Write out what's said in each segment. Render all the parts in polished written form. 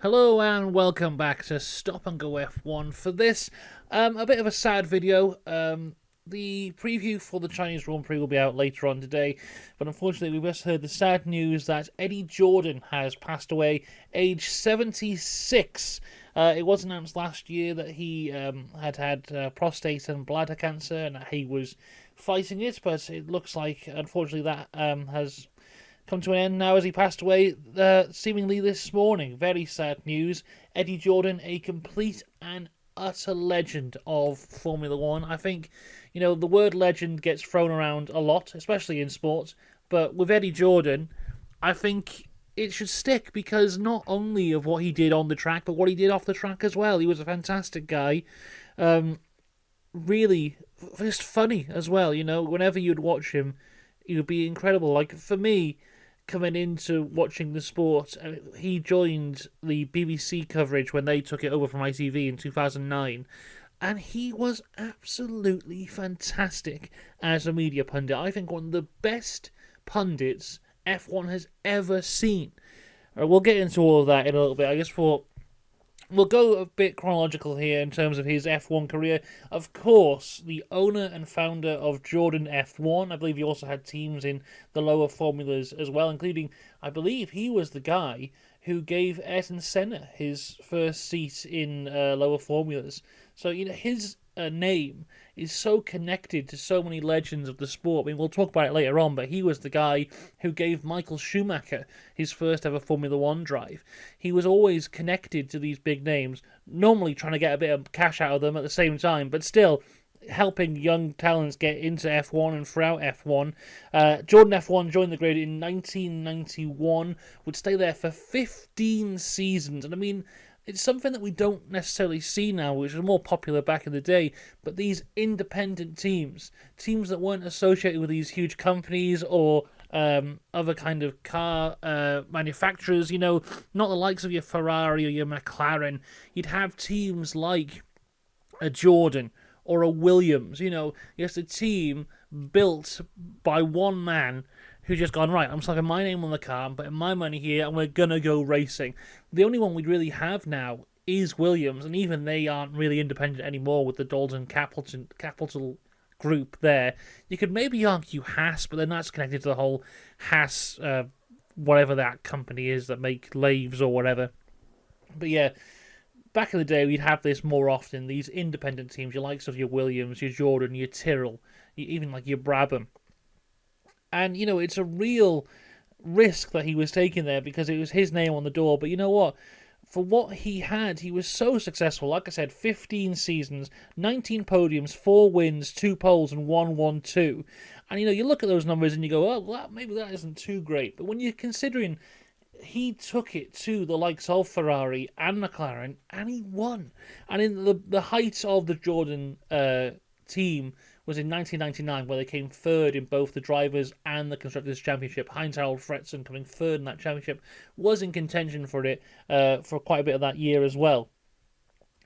Hello and welcome back to Stop and Go F1 for this, a bit of a sad video. The preview for the Chinese Grand Prix will be out later on today, but unfortunately we just heard the sad news that Eddie Jordan has passed away, age 76. It was announced last year that he had prostate and bladder cancer and that he was fighting it, but it looks like, unfortunately, that has come to an end now as he passed away seemingly this morning. Very sad news. Eddie Jordan, a complete and utter legend of Formula One. I think, the word legend gets thrown around a lot, especially in sports, but with Eddie Jordan, I think it should stick because not only of what he did on the track, but what he did off the track as well. He was a fantastic guy. Really, just funny as well, whenever you'd watch him, he would be incredible. Like, for me, coming into watching the sport, he joined the BBC coverage when they took it over from ITV in 2009, and he was absolutely fantastic as a media pundit. I think one of the best pundits F1 has ever seen. We'll get into all of that in a little bit. I guess we'll go a bit chronological here in terms of his F1 career. Of course, the owner and founder of Jordan F1. I believe he also had teams in the lower formulas as well, including, I believe he was the guy who gave Ayrton Senna his first seat in lower formulas. So, his name is so connected to so many legends of the sport. I mean, we'll talk about it later on, but he was the guy who gave Michael Schumacher his first ever Formula One drive. He was always connected to these big names, normally trying to get a bit of cash out of them at the same time, but still helping young talents get into F1 and throughout F1. Jordan F1 joined the grid in 1991, would stay there for 15 seasons, and I mean, it's something that we don't necessarily see now, which was more popular back in the day, but these independent teams that weren't associated with these huge companies or other kind of car manufacturers, not the likes of your Ferrari or your McLaren. You'd have teams like a Jordan or a Williams, just a team built by one man who's just gone, right, I'm slapping my name on the car, I'm putting my money here, and we're going to go racing. The only one we really have now is Williams, and even they aren't really independent anymore with the Dalton Capital group there. You could maybe argue Haas, but then that's connected to the whole Haas, whatever that company is that make lathes or whatever. But yeah, back in the day, we'd have this more often, these independent teams, your likes of your Williams, your Jordan, your Tyrrell, even like your Brabham. And, it's a real risk that he was taking there because it was his name on the door. But you know what? For what he had, he was so successful. Like I said, 15 seasons, 19 podiums, 4 wins, 2 poles, and 1-1-2. And, you look at those numbers and you go, oh, well, maybe that isn't too great. But when you're considering he took it to the likes of Ferrari and McLaren, and he won. And in the height of the Jordan team was in 1999, where they came third in both the Drivers' and the Constructors' Championship. Heinz-Harald Frentzen coming third in that championship was in contention for it for quite a bit of that year as well.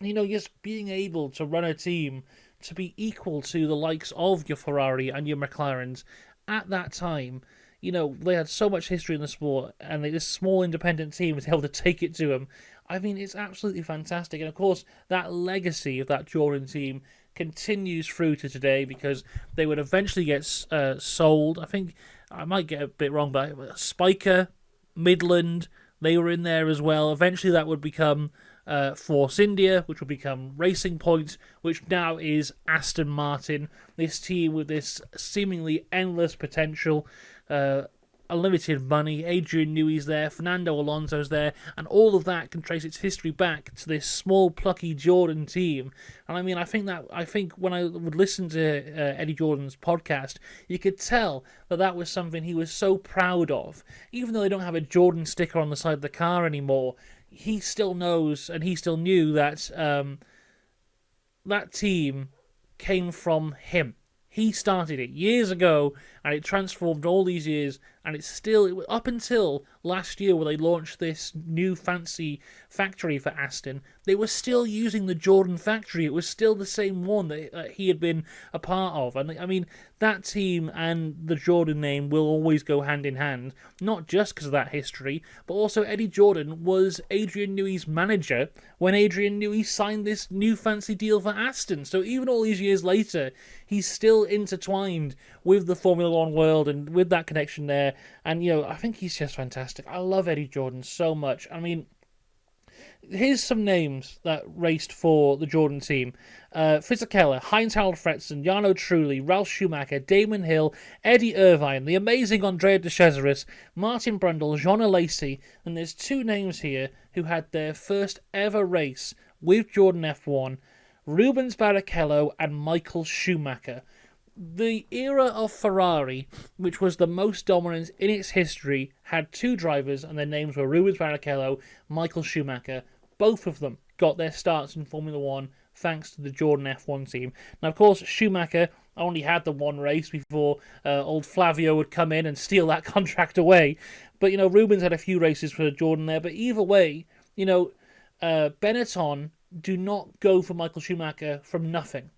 Just being able to run a team to be equal to the likes of your Ferrari and your McLarens at that time, they had so much history in the sport, and this small independent team was able to take it to them. I mean, it's absolutely fantastic. And of course, that legacy of that Jordan team continues through to today because they would eventually get sold. I think I might get a bit wrong, but Spiker, Midland, they were in there as well. Eventually that would become Force India, which will become Racing Point, which now is Aston Martin. This team with this seemingly endless potential, unlimited money. Adrian Newey's there, Fernando Alonso's there, and all of that can trace its history back to this small, plucky Jordan team. And I mean, I think when I would listen to Eddie Jordan's podcast, you could tell that was something he was so proud of. Even though they don't have a Jordan sticker on the side of the car anymore, he still knows and he still knew that that team came from him. He started it years ago, and it transformed all these years, and it's still, up until last year where they launched this new fancy factory for Aston, they were still using the Jordan factory. It was still the same one that he had been a part of. And I mean, that team and the Jordan name will always go hand in hand, not just because of that history, but also Eddie Jordan was Adrian Newey's manager when Adrian Newey signed this new fancy deal for Aston. So even all these years later, he's still intertwined with the Formula One world and with that connection there. And, I think he's just fantastic. I love Eddie Jordan so much. I mean, here's some names that raced for the Jordan team. Fisichella, Heinz-Harald Frentzen, Jarno Trulli, Ralf Schumacher, Damon Hill, Eddie Irvine, the amazing Andrea de Cesaris, Martin Brundle, Jean Alesi, and there's two names here who had their first ever race with Jordan F1, Rubens Barrichello and Michael Schumacher. The era of Ferrari, which was the most dominant in its history, had two drivers, and their names were Rubens Barrichello, Michael Schumacher. Both of them got their starts in Formula One thanks to the Jordan F1 team. Now, of course, Schumacher only had the one race before old Flavio would come in and steal that contract away. But, Rubens had a few races for Jordan there. But either way, Benetton do not go for Michael Schumacher from nothing.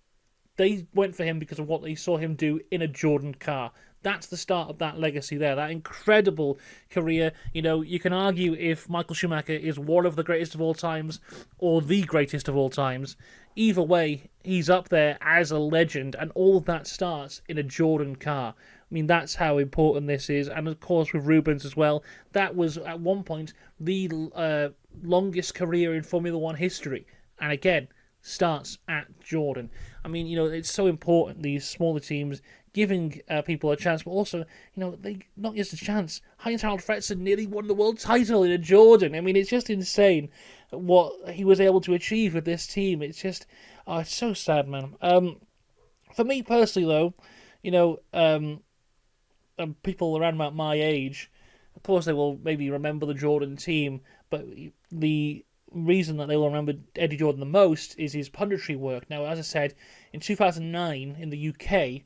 They went for him because of what they saw him do in a Jordan car. That's the start of that legacy there, that incredible career. You can argue if Michael Schumacher is one of the greatest of all times or the greatest of all times. Either way, he's up there as a legend, and all of that starts in a Jordan car. I mean, that's how important this is. And of course, with Rubens as well, that was at one point the longest career in Formula One history. And again, starts at Jordan. I mean, it's so important, these smaller teams giving people a chance, but also, they not just a chance. Heinz-Harald Frentzen nearly won the world title in a Jordan. I mean, it's just insane what he was able to achieve with this team. It's just, it's so sad, man. For me personally, though, people around about my age, of course, they will maybe remember the Jordan team, but the reason that they will remember Eddie Jordan the most is his punditry work. Now, as I said, in 2009 in the UK,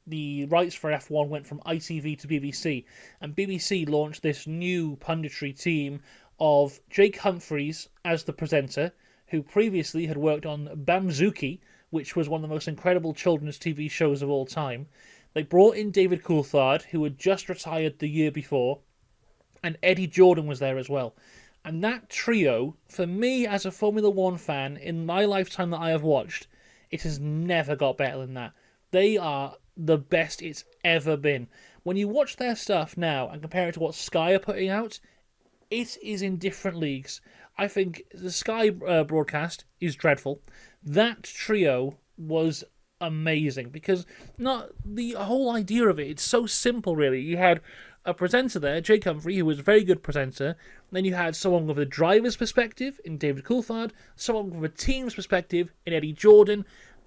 the rights for F1 went from ITV to BBC, and BBC launched this new punditry team of Jake Humphries as the presenter, who previously had worked on Bamzuki, which was one of the most incredible children's TV shows of all time. They brought in David Coulthard, who had just retired the year before, and Eddie Jordan was there as well. And that trio, for me as a Formula One fan, in my lifetime that I have watched, it has never got better than that. They are the best it's ever been. When you watch their stuff now and compare it to what Sky are putting out, it is in different leagues. I think the Sky broadcast is dreadful. That trio was amazing because not the whole idea of it, it's so simple really. You had a presenter there, Jake Humphrey, who was a very good presenter. Then you had someone with a driver's perspective in David Coulthard, someone with a team's perspective in Eddie Jordan,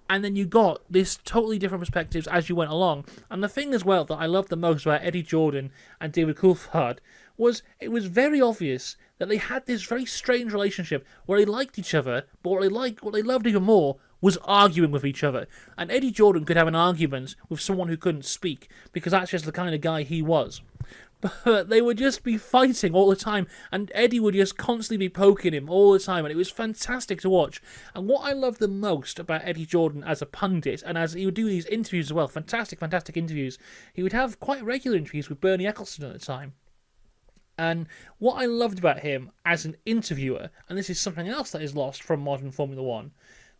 and then you got this totally different perspectives as you went along. And the thing as well that I loved the most about Eddie Jordan and David Coulthard was it was very obvious that they had this very strange relationship where they liked each other, but what they loved even more was arguing with each other. And Eddie Jordan could have an argument with someone who couldn't speak, because that's just the kind of guy he was. But they would just be fighting all the time, and Eddie would just constantly be poking him all the time, and it was fantastic to watch. And what I loved the most about Eddie Jordan as a pundit, and as he would do these interviews as well, fantastic interviews, he would have quite regular interviews with Bernie Ecclestone at the time. And what I loved about him as an interviewer, and this is something else that is lost from modern Formula One,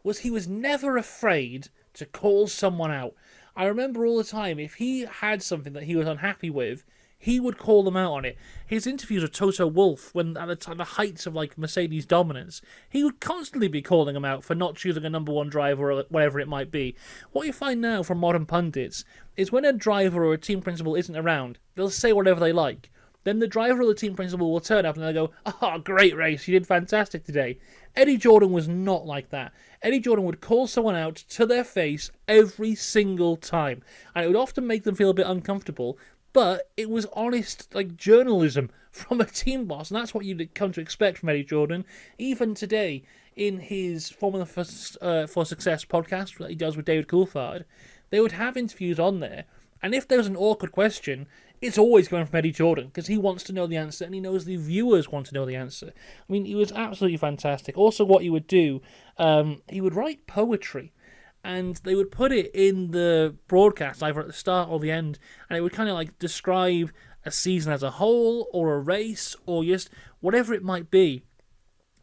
was he was never afraid to call someone out. I remember all the time, if he had something that he was unhappy with, he would call them out on it. His interviews with Toto Wolff, when at the heights of Mercedes dominance, he would constantly be calling them out for not choosing a number one driver or whatever it might be. What you find now from modern pundits is when a driver or a team principal isn't around, they'll say whatever they like. Then the driver or the team principal will turn up and they'll go, "Oh, great race, you did fantastic today." Eddie Jordan was not like that. Eddie Jordan would call someone out to their face every single time. And it would often make them feel a bit uncomfortable, but it was honest, journalism from a team boss, and that's what you'd come to expect from Eddie Jordan. Even today, in his Formula for Success podcast that he does with David Coulthard, they would have interviews on there, And if there's an awkward question, it's always going from Eddie Jordan, because he wants to know the answer, and he knows the viewers want to know the answer. I mean, he was absolutely fantastic. Also, what he would do, he would write poetry, and they would put it in the broadcast, either at the start or the end, and it would kind of like describe a season as a whole, or a race, or just whatever it might be.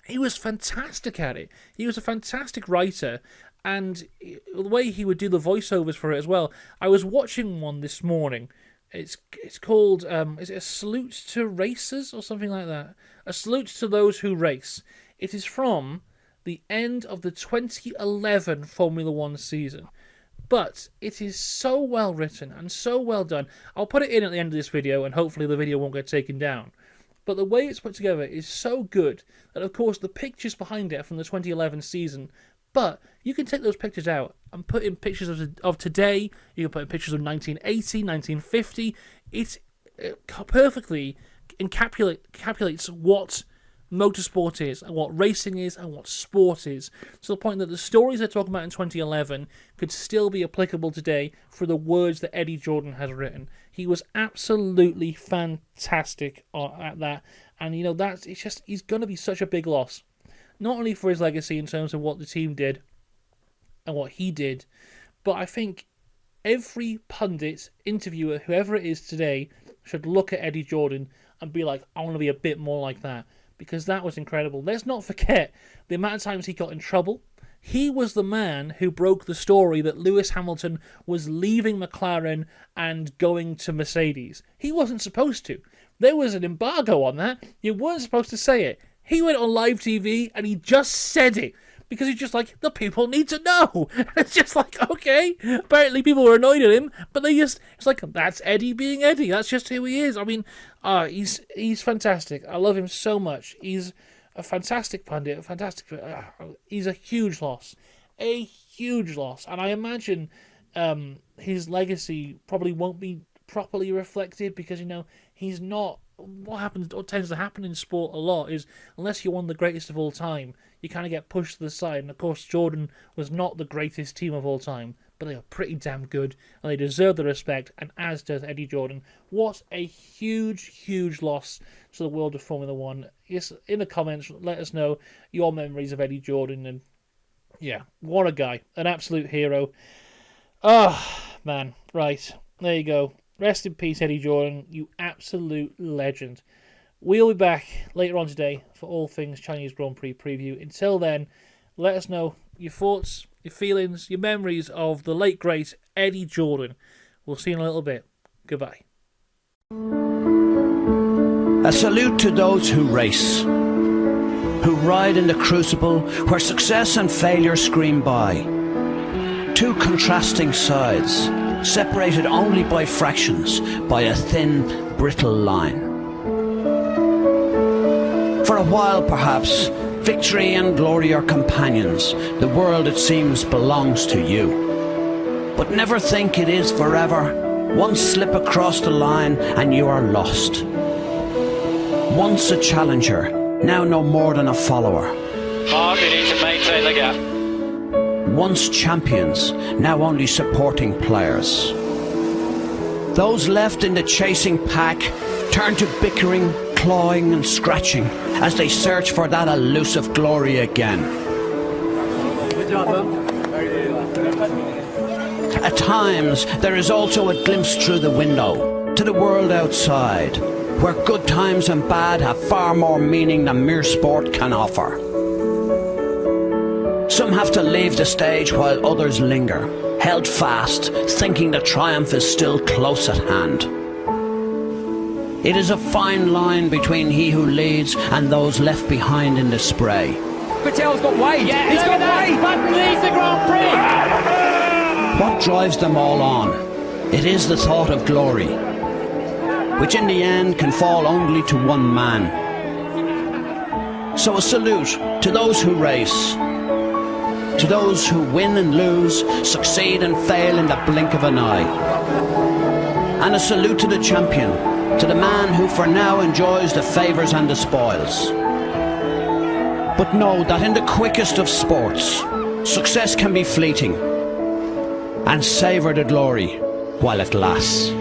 He was fantastic at it. He was a fantastic writer, and the way he would do the voiceovers for it as well. I was watching one this morning. It's called, is it A Salute to Racers or something like that? A Salute to Those Who Race. It is from the end of the 2011 Formula One season. But it is so well written and so well done. I'll put it in at the end of this video, and hopefully the video won't get taken down. But the way it's put together is so good that, of course, the pictures behind it are from the 2011 season. But you can take those pictures out and put in pictures of today. You can put in pictures of 1980, 1950. It perfectly encapsulates what motorsport is, and what racing is, and what sport is, to the point that the stories they're talking about in 2011 could still be applicable today for the words that Eddie Jordan has written. He was absolutely fantastic at that, and he's going to be such a big loss, not only for his legacy in terms of what the team did and what he did, but I think every pundit, interviewer, whoever it is today, should look at Eddie Jordan and be like, I want to be a bit more like that, because that was incredible. Let's not forget the amount of times he got in trouble. He was the man who broke the story that Lewis Hamilton was leaving McLaren and going to Mercedes. He wasn't supposed to. There was an embargo on that. You weren't supposed to say it. He went on live TV and he just said it, because he's just like, the people need to know. And it's just like, okay. Apparently people were annoyed at him, but it's like, that's Eddie being Eddie. That's just who he is. I mean, he's fantastic. I love him so much. He's a fantastic pundit, he's a huge loss. A huge loss. And I imagine his legacy probably won't be properly reflected, because, he's not... What tends to happen in sport a lot is, unless you're one of the greatest of all time, you kind of get pushed to the side. And of course, Jordan was not the greatest team of all time, but they are pretty damn good, and they deserve the respect, and as does Eddie Jordan. What a huge, huge loss to the world of Formula One. Yes, in the comments, let us know your memories of Eddie Jordan, and yeah, what a guy. An absolute hero. Man. Right, there you go. Rest in peace, Eddie Jordan, you absolute legend. We'll be back later on today for all things Chinese Grand Prix preview. Until then, let us know your thoughts, your feelings, your memories of the late, great Eddie Jordan. We'll see you in a little bit. Goodbye. A salute to those who race, who ride in the crucible where success and failure scream by. Two contrasting sides, separated only by fractions, by a thin, brittle line. For a while, perhaps, victory and glory are companions. The world, it seems, belongs to you. But never think it is forever. One slip across the line and you are lost. Once a challenger, now no more than a follower. Mark, you need to maintain the gap. Once champions, now only supporting players. Those left in the chasing pack turn to bickering, clawing and scratching as they search for that elusive glory again. Good job, man. At times, there is also a glimpse through the window to the world outside, where good times and bad have far more meaning than mere sport can offer. Some have to leave the stage while others linger, held fast, thinking that triumph is still close at hand. It is a fine line between he who leads and those left behind in the spray. Patel's got Wade. Yeah, he's got Wade. But leads the Grand Prix. What drives them all on? It is the thought of glory, which in the end can fall only to one man. So a salute to those who race, to those who win and lose, succeed and fail in the blink of an eye. And a salute to the champion, to the man who for now enjoys the favours and the spoils. But know that in the quickest of sports, success can be fleeting, and savour the glory while it lasts.